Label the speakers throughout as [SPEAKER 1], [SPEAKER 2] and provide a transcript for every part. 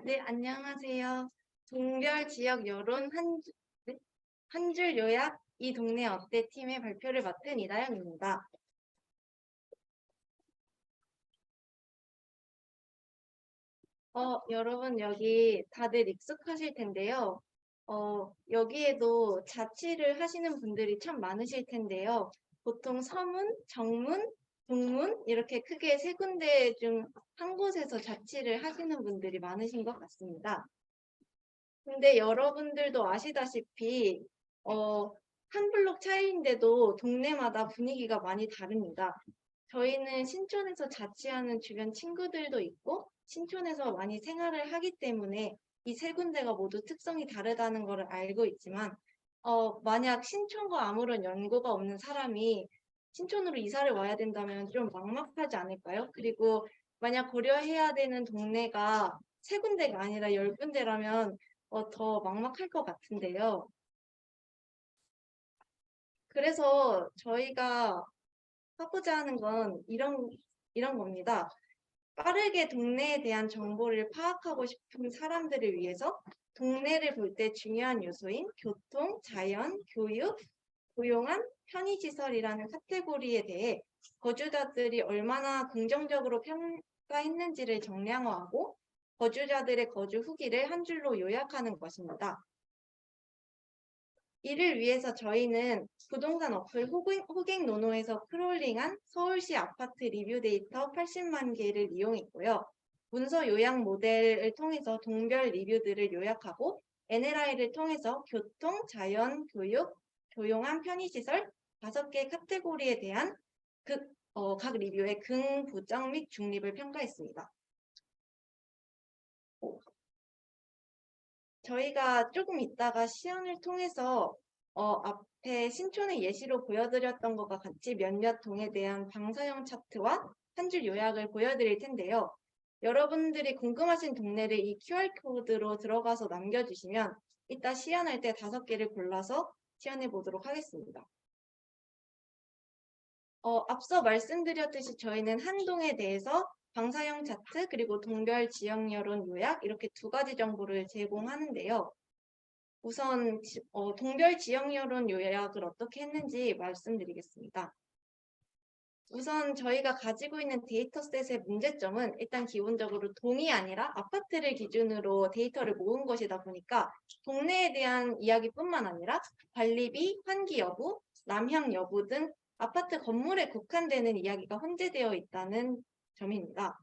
[SPEAKER 1] 네, 안녕하세요. 동별 지역 여론 한 줄 요약 이 동네 어때 팀의 발표를 맡은 이다영입니다. 여러분 여기 다들 익숙하실 텐데요. 여기에도 자취를 하시는 분들이 참 많으실 텐데요. 보통 서문, 정문, 동문 이렇게 크게 세 군데 중 한 곳에서 자취를 하시는 분들이 많으신 것 같습니다. 근데 여러분들도 아시다시피 어, 한 블록 차이인데도 동네마다 분위기가 많이 다릅니다. 저희는 신촌에서 자취하는 주변 친구들도 있고 신촌에서 많이 생활을 하기 때문에 이 세 군데가 모두 특성이 다르다는 것을 알고 있지만 만약 신촌과 아무런 연고가 없는 사람이 신촌으로 이사를 와야 된다면 좀 막막하지 않을까요? 그리고 만약 고려해야 되는 동네가 세 군데가 아니라 열 군데라면 더 막막할 것 같은데요. 그래서 저희가 하고자 하는 건 이런 겁니다. 빠르게 동네에 대한 정보를 파악하고 싶은 사람들을 위해서 동네를 볼 때 중요한 요소인 교통, 자연, 교육, 고용한, 편의시설이라는 카테고리에 대해 거주자들이 얼마나 긍정적으로 평가했는지를 정량화하고 거주자들의 거주 후기를 한 줄로 요약하는 것입니다. 이를 위해서 저희는 부동산 어플 호갱노노에서 크롤링한 서울시 아파트 리뷰 데이터 80만 개를 이용했고요. 문서 요약 모델을 통해서 동별 리뷰들을 요약하고 NLI를 통해서 교통, 자연, 교육, 조용한 편의시설 5개 카테고리에 대한 각 리뷰의 긍부정 및 중립을 평가했습니다. 저희가 조금 있다가 시연을 통해서 앞에 신촌의 예시로 보여드렸던 것과 같이 몇몇 동에 대한 방사형 차트와 한 줄 요약을 보여드릴 텐데요. 여러분들이 궁금하신 동네를 이 QR코드로 들어가서 남겨주시면 이따 시연할 때 5개를 골라서 시연해 보도록 하겠습니다. 앞서 말씀드렸듯이 저희는 한 동에 대해서 방사형 차트 그리고 동별 지역 여론 요약 이렇게 2가지 정보를 제공하는데요. 우선 동별 지역 여론 요약을 어떻게 했는지 말씀드리겠습니다. 우선 저희가 가지고 있는 데이터셋의 문제점은 일단 기본적으로 동이 아니라 아파트를 기준으로 데이터를 모은 것이다 보니까 동네에 대한 이야기뿐만 아니라 관리비, 환기 여부, 남향 여부 등 아파트 건물에 국한되는 이야기가 혼재되어 있다는 점입니다.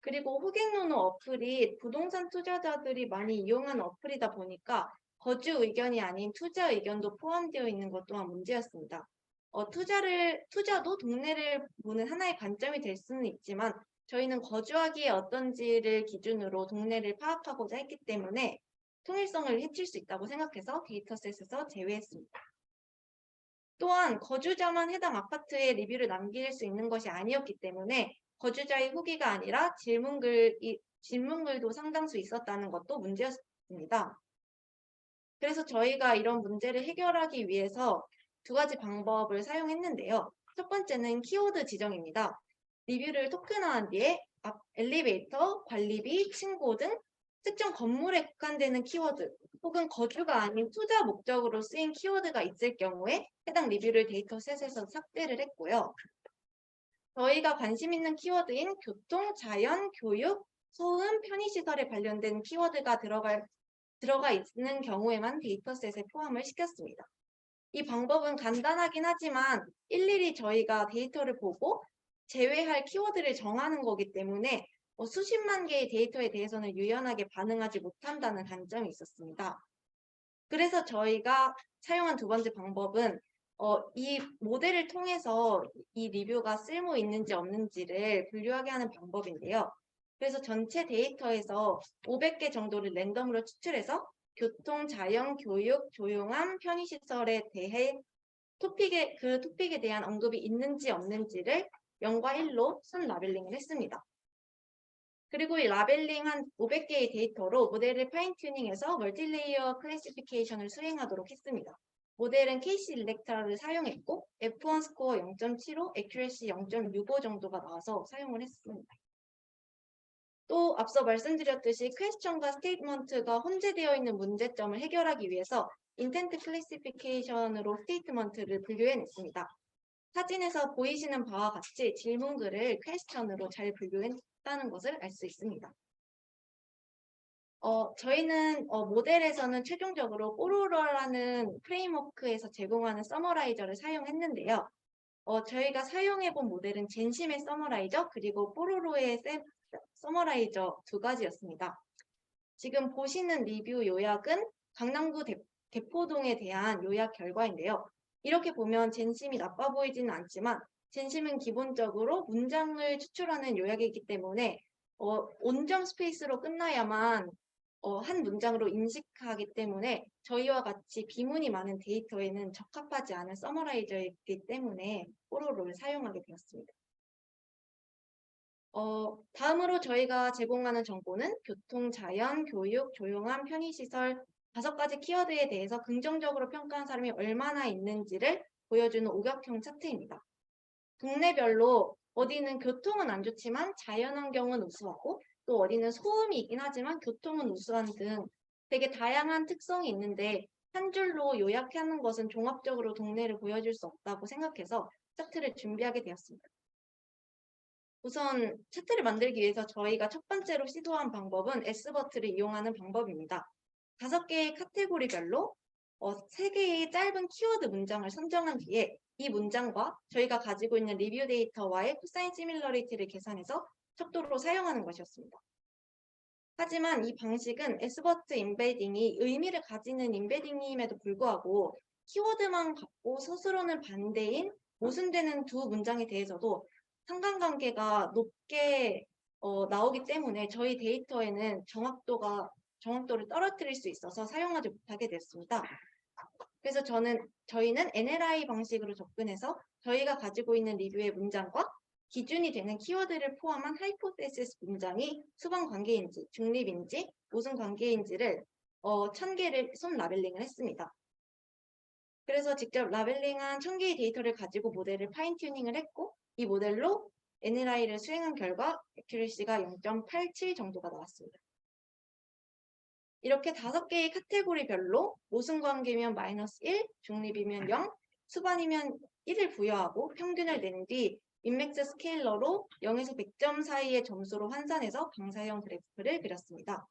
[SPEAKER 1] 그리고 호갱노노 어플이 부동산 투자자들이 많이 이용하는 어플이다 보니까 거주 의견이 아닌 투자 의견도 포함되어 있는 것 또한 문제였습니다. 투자도 동네를 보는 하나의 관점이 될 수는 있지만 저희는 거주하기에 어떤지를 기준으로 동네를 파악하고자 했기 때문에 통일성을 해칠 수 있다고 생각해서 데이터셋에서 제외했습니다. 또한 거주자만 해당 아파트에 리뷰를 남길 수 있는 것이 아니었기 때문에 거주자의 후기가 아니라 질문글도 상당수 있었다는 것도 문제였습니다. 그래서 저희가 이런 문제를 해결하기 위해서 2가지 방법을 사용했는데요. 첫 번째는 키워드 지정입니다. 리뷰를 토큰화한 뒤에 엘리베이터, 관리비, 층고 등 특정 건물에 국한되는 키워드 혹은 거주가 아닌 투자 목적으로 쓰인 키워드가 있을 경우에 해당 리뷰를 데이터셋에서 삭제를 했고요. 저희가 관심 있는 키워드인 교통, 자연, 교육, 소음, 편의시설에 관련된 키워드가 들어가 있는 경우에만 데이터셋에 포함을 시켰습니다. 이 방법은 간단하긴 하지만 일일이 저희가 데이터를 보고 제외할 키워드를 정하는 거기 때문에 수십만 개의 데이터에 대해서는 유연하게 반응하지 못한다는 단점이 있었습니다. 그래서 저희가 사용한 2번째 방법은 이 모델을 통해서 이 리뷰가 쓸모 있는지 없는지를 분류하게 하는 방법인데요. 그래서 전체 데이터에서 500개 정도를 랜덤으로 추출해서 교통, 자연, 교육, 조용함, 편의시설에 대해 그 토픽에 대한 언급이 있는지 없는지를 0과 1로 순 라벨링을 했습니다. 그리고 이 라벨링한 500개의 데이터로 모델을 파인 튜닝해서 멀티레이어 클래시피케이션을 수행하도록 했습니다. 모델은 KC 일렉트라를 사용했고 F1 스코어 0.75, 액큐레시 0.65 정도가 나와서 사용을 했습니다. 또 앞서 말씀드렸듯이 퀘스천과 스테이트먼트가 혼재되어 있는 문제점을 해결하기 위해서 인텐트 클래시피케이션으로 스테이트먼트를 분류해냈습니다. 사진에서 보이시는 바와 같이 질문글을 퀘스천으로 잘 분류했다는 것을 알 수 있습니다. 저희는 모델에서는 최종적으로 뽀로로라는 프레임워크에서 제공하는 서머라이저를 사용했는데요. 저희가 사용해본 모델은 젠심의 서머라이저 그리고 뽀로로의 서머라이저 두 가지였습니다. 지금 보시는 리뷰 요약은 강남구 대포동에 대한 요약 결과인데요. 이렇게 보면 젠심이 나빠 보이지는 않지만 젠심은 기본적으로 문장을 추출하는 요약이기 때문에 온점 스페이스로 끝나야만 한 문장으로 인식하기 때문에 저희와 같이 비문이 많은 데이터에는 적합하지 않은 서머라이저이기 때문에 뽀로로를 사용하게 되었습니다. 다음으로 저희가 제공하는 정보는 교통, 자연, 교육, 조용함, 편의시설 5가지 키워드에 대해서 긍정적으로 평가한 사람이 얼마나 있는지를 보여주는 오격형 차트입니다. 동네별로 어디는 교통은 안 좋지만 자연환경은 우수하고 또 어디는 소음이 있긴 하지만 교통은 우수한 등 되게 다양한 특성이 있는데 한 줄로 요약하는 것은 종합적으로 동네를 보여줄 수 없다고 생각해서 차트를 준비하게 되었습니다. 우선 차트를 만들기 위해서 저희가 첫 번째로 시도한 방법은 S버튼을 이용하는 방법입니다. 5개의 카테고리별로 3개의 짧은 키워드 문장을 선정한 뒤에 이 문장과 저희가 가지고 있는 리뷰 데이터와의 코사인 시밀러리티를 계산해서 척도로 사용하는 것이었습니다. 하지만 이 방식은 S버트 임베딩이 의미를 가지는 임베딩임에도 불구하고 키워드만 갖고 스스로는 반대인 모순되는 두 문장에 대해서도 상관관계가 높게 나오기 때문에 저희 데이터에는 정확도를 떨어뜨릴 수 있어서 사용하지 못하게 됐습니다. 그래서 저희는 NLI 방식으로 접근해서 저희가 가지고 있는 리뷰의 문장과 기준이 되는 키워드를 포함한 하이포테시스 문장이 수반 관계인지, 중립인지, 모순 관계인지를 1000개를 손 라벨링을 했습니다. 그래서 직접 라벨링한 1000개의 데이터를 가지고 모델을 파인 튜닝을 했고 이 모델로 NLI를 수행한 결과 액큐리시가 0.87 정도가 나왔습니다. 이렇게 5개의 카테고리별로 모순 관계면 -1, 중립이면 0, 수반이면 1을 부여하고 평균을 낸 뒤 인맥스 스케일러로 0에서 100점 사이의 점수로 환산해서 방사형 그래프를 그렸습니다.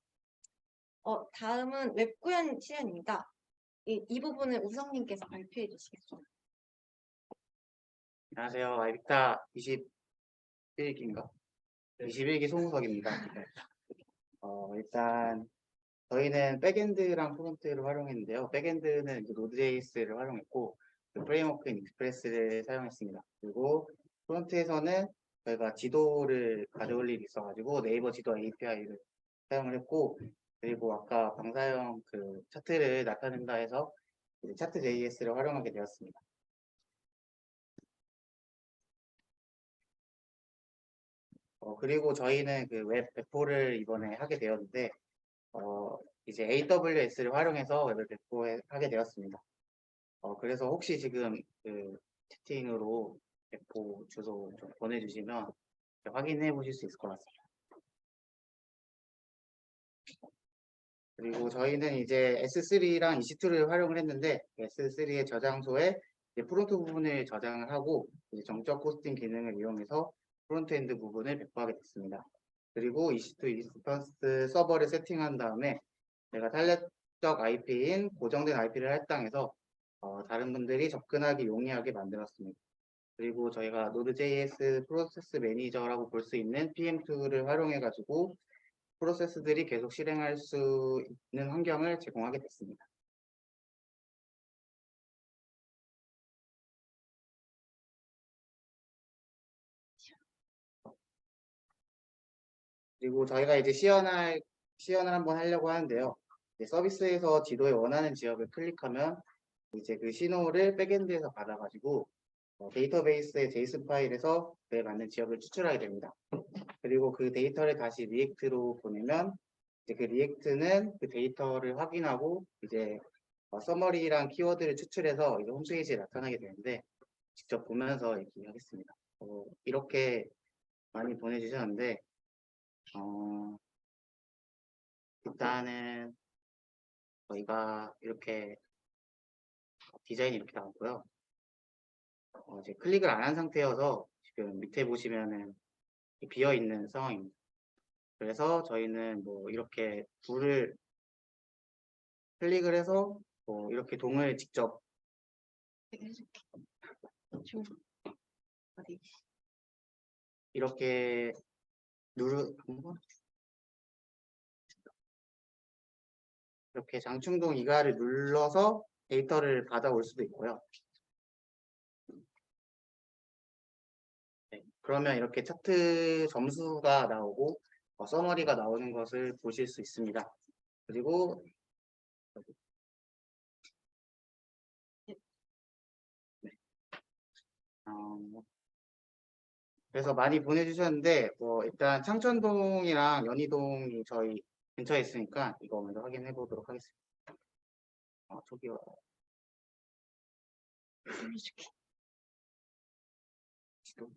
[SPEAKER 1] 다음은 웹 구현 시연입니다. 이 부분은 우성님께서 발표해 주시겠습니다.
[SPEAKER 2] 안녕하세요. 아이비타 21기인가? 21기 송우석입니다. 일단 저희는 백엔드랑 프론트를 활용했는데요. 백엔드는 노드.js를 활용했고 프레임워크인 익스프레스를 사용했습니다. 그리고 프론트에서는 저희가 지도를 가져올 일이 있어가지고 네이버 지도 API를 사용을 했고 그리고 아까 방사형 그 차트를 나타낸다 해서 차트.js를 활용하게 되었습니다. 그리고 저희는 그 웹 배포를 이번에 하게 되었는데 이제 AWS를 활용해서 웹을 배포하게 되었습니다. 그래서 혹시 지금 그 채팅으로 배포 주소 좀 보내주시면 확인해 보실 수 있을 것 같습니다. 그리고 저희는 이제 S3랑 EC2를 활용을 했는데 S3의 저장소에 프론트 부분을 저장을 하고 이제 정적 호스팅 기능을 이용해서 프론트엔드 부분을 배포하게 됐습니다. 그리고 EC2 인스턴스 서버를 세팅한 다음에 제가 탄력적 IP인 고정된 IP를 할당해서 다른 분들이 접근하기 용이하게 만들었습니다. 그리고 저희가 Node.js 프로세스 매니저라고 볼 수 있는 PM2를 활용해가지고 프로세스들이 계속 실행할 수 있는 환경을 제공하게 됐습니다. 그리고 저희가 이제 시연을 한번 하려고 하는데요. 서비스에서 지도에 원하는 지역을 클릭하면 이제 그 신호를 백엔드에서 받아가지고 데이터베이스의 JSON 파일에서 그에 맞는 지역을 추출하게 됩니다. 그리고 그 데이터를 다시 리액트로 보내면 이제 그 리액트는 그 데이터를 확인하고 이제 서머리랑 키워드를 추출해서 이제 홈페이지에 나타나게 되는데 직접 보면서 얘기하겠습니다. 이렇게 많이 보내주셨는데 일단은 저희가 이렇게 디자인이 이렇게 나왔고요. 이제 클릭을 안 한 상태여서 지금 밑에 보시면은 비어 있는 상황입니다. 그래서 저희는 뭐 이렇게 둘을 클릭을 해서 뭐 이렇게 동을 직접
[SPEAKER 1] 어디?
[SPEAKER 2] 이렇게 이렇게 장충동 이가를 눌러서 데이터를 받아올 수도 있고요. 네, 그러면 이렇게 차트 점수가 나오고 서머리가 나오는 것을 보실 수 있습니다. 그리고 네. 그래서 많이 보내주셨는데 일단 창천동이랑 연희동이 저희 근처에 있으니까 이거 먼저 확인해 보도록 하겠습니다. 저기요. 지도.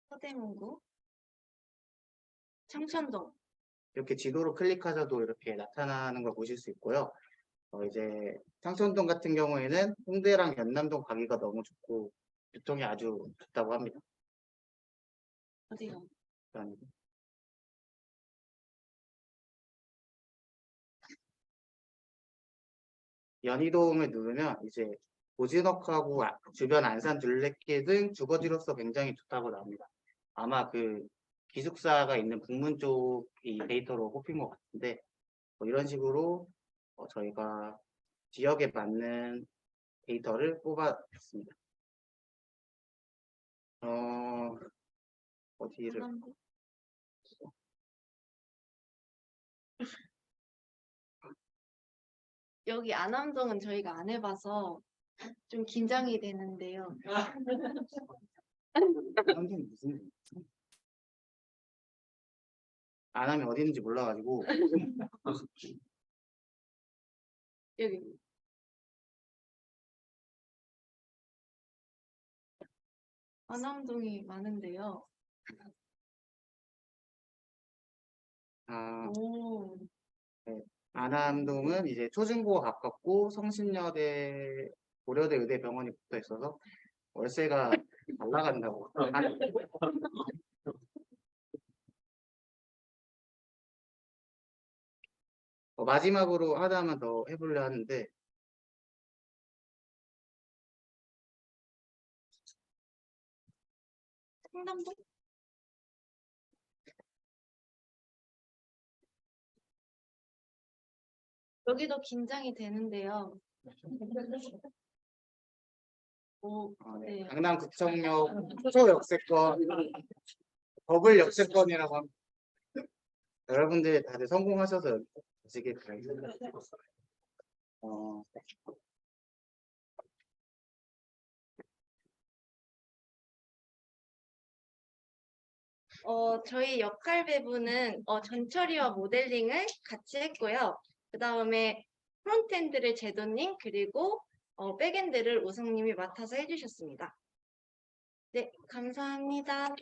[SPEAKER 1] 서대문구, 창천동.
[SPEAKER 2] 이렇게 지도로 클릭하셔도 이렇게 나타나는 걸 보실 수 있고요. 이제 창천동 같은 경우에는 홍대랑 연남동 가기가 너무 좋고 교통이 아주 좋다고 합니다.
[SPEAKER 1] 어디요?
[SPEAKER 2] 일단 연희동을 누르면 이제 고진억하고 주변 안산 둘레길 등 주거지로서 굉장히 좋다고 나옵니다. 아마 그 기숙사가 있는 북문 쪽이 데이터로 뽑힌 것 같은데 이런 식으로 저희가 지역에 맞는 데이터를 뽑아냈습니다. 어디를
[SPEAKER 1] 안암동? 여기 안암동은 저희가 안 해봐서 좀 긴장이 되는데요.
[SPEAKER 2] 안암동 무슨 안암이 어디 있는지 몰라가지고
[SPEAKER 1] 여기. 안암동이 많은데요. 오.
[SPEAKER 2] 네. 안암동은 이제 초중고가 가깝고 성신여대, 고려대 의대병원이 붙어 있어서 월세가 잘 나간다고. 마지막으로 하나만 더 해보려 하는데
[SPEAKER 1] 상담동? 여기도 긴장이 되는데요. 오,
[SPEAKER 2] 네.
[SPEAKER 1] 네.
[SPEAKER 2] 강남구청역 초역세권 더블 역세권이라고 합니다. 여러분들 다들 성공하셔서 가시길 바랍니다.
[SPEAKER 1] 저희 역할 배분은 전처리와 모델링을 같이 했고요. 그 다음에 프론트엔드를 제도님 그리고 백엔드를 우성님이 맡아서 해주셨습니다. 네, 감사합니다.